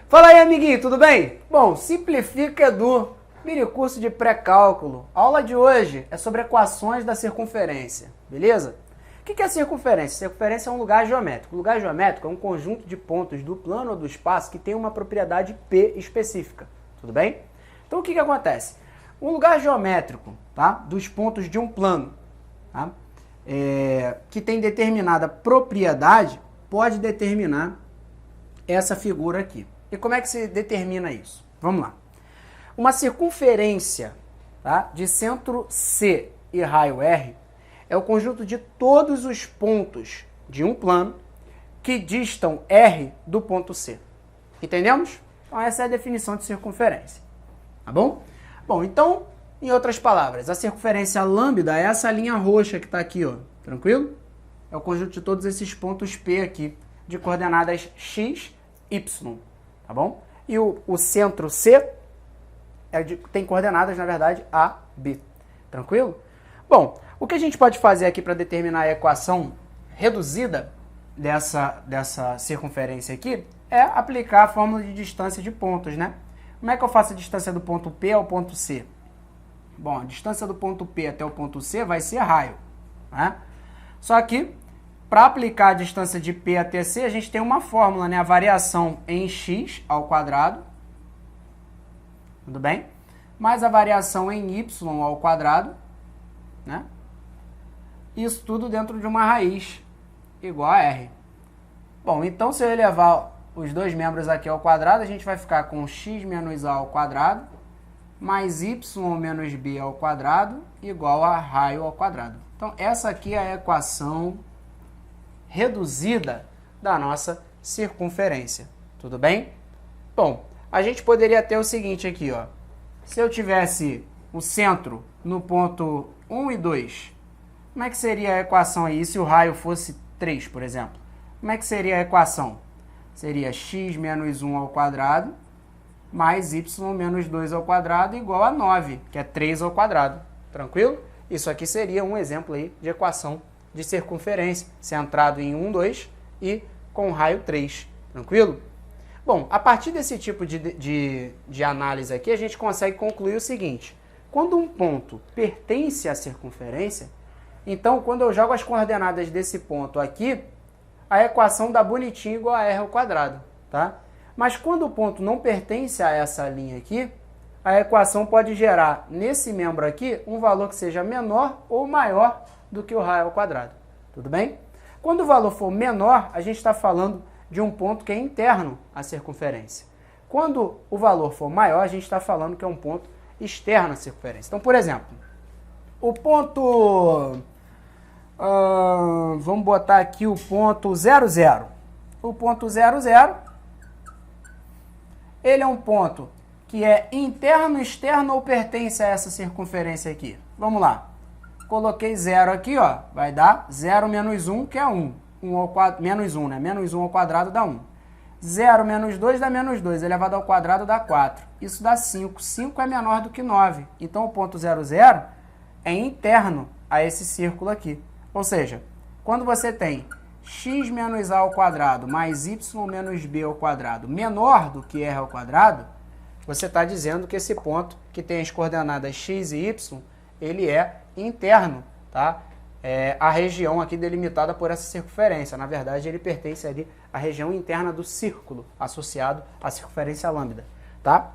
Fala aí, amiguinho, tudo bem? Bom, Simplifica Edu, mini curso de pré-cálculo. A aula de hoje é sobre equações da circunferência, beleza? O que é a circunferência? Circunferência é um lugar geométrico. O lugar geométrico é um conjunto de pontos do plano ou do espaço que tem uma propriedade P específica, tudo bem? Então o que acontece? Um lugar geométrico, tá? Dos pontos de um plano, tá? Que tem determinada propriedade, pode determinar essa figura aqui. E como é que se determina isso? Vamos lá. Uma circunferência, tá, de centro C e raio R é o conjunto de todos os pontos de um plano que distam R do ponto C. Entendemos? Então essa é a definição de circunferência. Tá bom? Bom, então, em outras palavras, a circunferência lambda é essa linha roxa que está aqui, ó. Tranquilo? É o conjunto de todos esses pontos P aqui, de coordenadas x, y. Tá bom? E o centro C tem coordenadas, na verdade, A, B. Tranquilo? Bom, o que a gente pode fazer aqui para determinar a equação reduzida dessa circunferência aqui é aplicar a fórmula de distância de pontos, né? Como é que eu faço a distância do ponto P ao ponto C? Bom, a distância do ponto P até o ponto C vai ser raio, né? Só que, para aplicar a distância de P até C, a gente tem uma fórmula, né? A variação em x ao quadrado, tudo bem? Mais a variação em y ao quadrado, né? Isso tudo dentro de uma raiz igual a R. Bom, então se eu elevar os dois membros aqui ao quadrado, a gente vai ficar com x menos a ao quadrado mais y menos b ao quadrado igual a raio ao quadrado. Então essa aqui é a equação reduzida da nossa circunferência. Tudo bem? Bom, a gente poderia ter o seguinte aqui, ó. Se eu tivesse o centro no ponto 1 e 2, como é que seria a equação aí? Se o raio fosse 3, por exemplo. Como é que seria a equação? Seria x menos 1 ao quadrado mais y menos 2 ao quadrado igual a 9, que é 3 ao quadrado. Tranquilo? Isso aqui seria um exemplo aí de equação de circunferência, centrado em 1, 2 e com raio 3. Tranquilo? Bom, a partir desse tipo de análise aqui, a gente consegue concluir o seguinte. Quando um ponto pertence à circunferência, então quando eu jogo as coordenadas desse ponto aqui, a equação dá bonitinho igual a r ao quadrado, tá? Mas quando o ponto não pertence a essa linha aqui, a equação pode gerar nesse membro aqui um valor que seja menor ou maior do que o raio ao quadrado. Tudo bem? Quando o valor for menor, a gente está falando de um ponto que é interno à circunferência. Quando o valor for maior, a gente está falando que é um ponto externo à circunferência. Então, por exemplo, o ponto... vamos botar aqui o ponto 0, 0. O ponto 0, 0, ele é um ponto que é interno, externo ou pertence a essa circunferência aqui? Vamos lá. Coloquei 0 aqui, ó, vai dar 0 menos 1, que é 1. 1 ao quadrado, menos 1, né? Menos 1 ao quadrado dá 1. 0 menos 2 dá menos 2, elevado ao quadrado dá 4. Isso dá 5. 5 é menor do que 9. Então, o ponto 0, 0 é interno a esse círculo aqui. Ou seja, quando você tem x menos a ao quadrado mais y menos b ao quadrado menor do que r ao quadrado, você está dizendo que esse ponto que tem as coordenadas x e y, ele é interno, tá? A região aqui delimitada por essa circunferência. Na verdade, ele pertence ali à região interna do círculo associado à circunferência lambda, tá?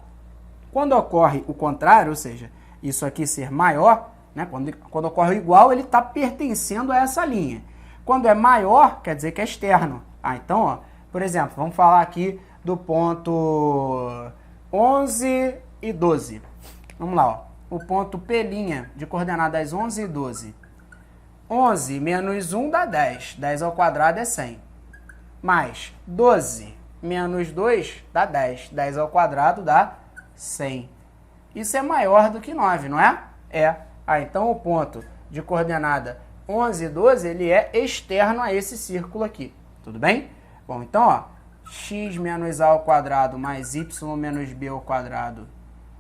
Quando ocorre o contrário, ou seja, isso aqui ser maior, né? Quando ocorre o igual, ele está pertencendo a essa linha. Quando é maior, quer dizer que é externo. Então, ó, por exemplo, vamos falar aqui do ponto 11 e 12. Vamos lá, ó. O ponto P' de coordenadas 11 e 12. 11 menos 1 dá 10. 10 ao quadrado é 100. Mais 12 menos 2 dá 10. 10 ao quadrado dá 100. Isso é maior do que 9, não é? É. Então o ponto de coordenada 11 e 12, ele é externo a esse círculo aqui. Tudo bem? Bom, então, ó, x menos a ao quadrado mais y menos b ao quadrado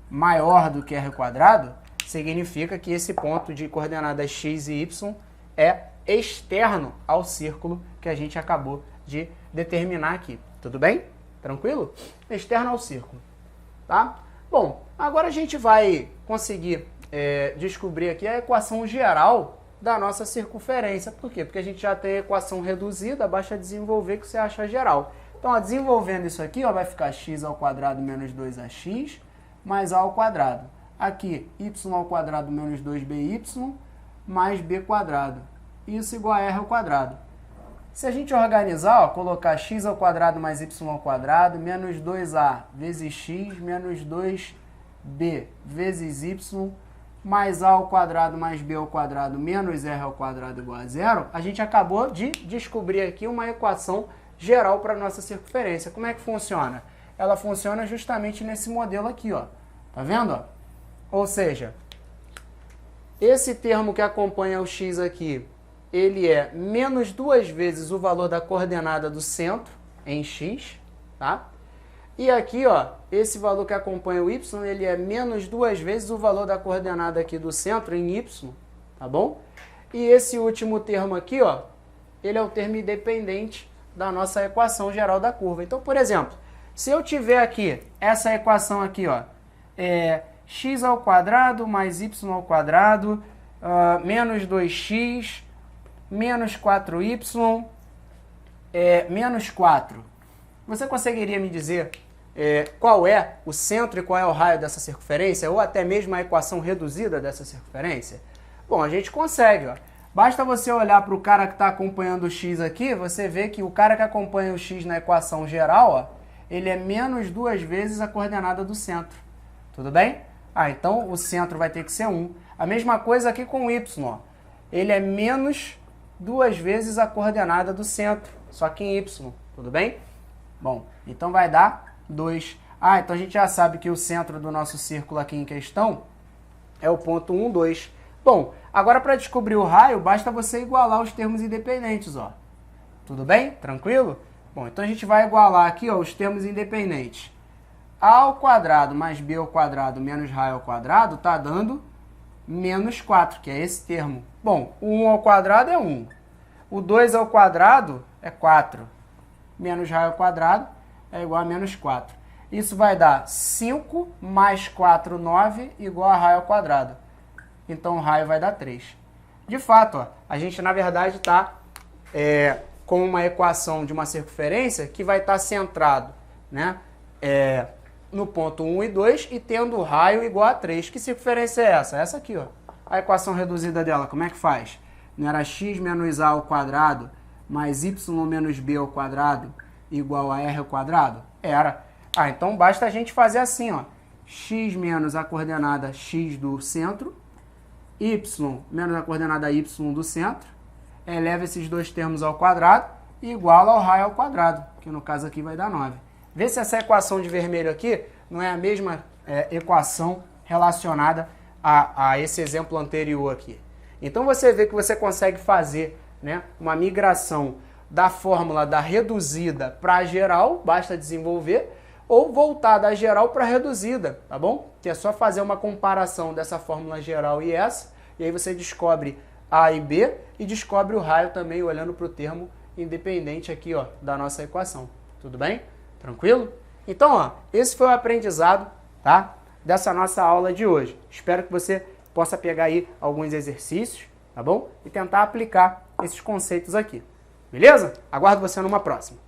maior do que r ao quadrado, significa que esse ponto de coordenadas x e y é externo ao círculo que a gente acabou de determinar aqui. Tudo bem? Tranquilo? Externo ao círculo, tá? Bom, agora a gente vai conseguir descobrir aqui a equação geral da nossa circunferência. Por quê? Porque a gente já tem a equação reduzida, basta desenvolver que você acha geral. Então, ó, desenvolvendo isso aqui, ó, vai ficar x ao quadrado menos 2ax mais a ao quadrado. Aqui, y ao quadrado menos 2by mais b quadrado. Isso igual a r ao quadrado. Se a gente organizar, ó, colocar x ao quadrado mais y ao quadrado menos 2a vezes x menos 2b vezes y mais a ao quadrado mais b ao quadrado menos r ao quadrado igual a zero, a gente acabou de descobrir aqui uma equação geral para a nossa circunferência. Como é que funciona? Ela funciona justamente nesse modelo aqui, ó. Tá vendo? Ó? Ou seja, esse termo que acompanha o x aqui, ele é menos 2 vezes o valor da coordenada do centro em x, tá? E aqui, ó, esse valor que acompanha o y, ele é menos 2 vezes o valor da coordenada aqui do centro em y, tá bom? E esse último termo aqui, ó, ele é o termo independente da nossa equação geral da curva. Então, por exemplo, se eu tiver aqui essa equação aqui, ó, x ao quadrado mais y ao quadrado menos 2x menos 4y menos 4. Você conseguiria me dizer qual é o centro e qual é o raio dessa circunferência, ou até mesmo a equação reduzida dessa circunferência? Bom, a gente consegue, ó. Basta você olhar para o cara que está acompanhando o x aqui, você vê que o cara que acompanha o x na equação geral, ó, ele é menos 2 vezes a coordenada do centro. Tudo bem? Então o centro vai ter que ser 1. A mesma coisa aqui com o y, ó. Ele é menos 2 vezes a coordenada do centro, só que em y. Tudo bem? Bom, então vai dar 2. Então a gente já sabe que o centro do nosso círculo aqui em questão é o ponto 1, 2. Bom, agora para descobrir o raio, basta você igualar os termos independentes, ó. Tudo bem? Tranquilo? Bom, então a gente vai igualar aqui, ó, os termos independentes. A ao quadrado mais b ao quadrado menos raio ao quadrado está dando menos 4, que é esse termo. Bom, o 1 ao quadrado é 1. O 2 ao quadrado é 4. Menos raio ao quadrado é igual a menos 4. Isso vai dar 5 mais 4, 9, igual a raio ao quadrado. Então o raio vai dar 3. De fato, ó, a gente na verdade está com uma equação de uma circunferência que vai estar centrado, né, no ponto 1 e 2 e tendo o raio igual a 3. Que circunferência é essa? Essa aqui, ó. A equação reduzida dela, como é que faz? Não era x menos a ao quadrado mais y menos b ao quadrado igual a r ao quadrado? Era. Então basta a gente fazer assim, ó. X menos a coordenada x do centro, y menos a coordenada y do centro, eleva esses dois termos ao quadrado e iguala ao raio ao quadrado, que no caso aqui vai dar 9. Vê se essa equação de vermelho aqui não é a mesma equação relacionada a esse exemplo anterior aqui. Então você vê que você consegue fazer, né, uma migração da fórmula da reduzida para a geral, basta desenvolver, ou voltar da geral para a reduzida, tá bom? Que é só fazer uma comparação dessa fórmula geral e essa, e aí você descobre A e B e descobre o raio também olhando para o termo independente aqui, ó, da nossa equação. Tudo bem? Tranquilo? Então, ó, esse foi o aprendizado, tá, dessa nossa aula de hoje. Espero que você possa pegar aí alguns exercícios, tá bom? E tentar aplicar esses conceitos aqui. Beleza? Aguardo você numa próxima.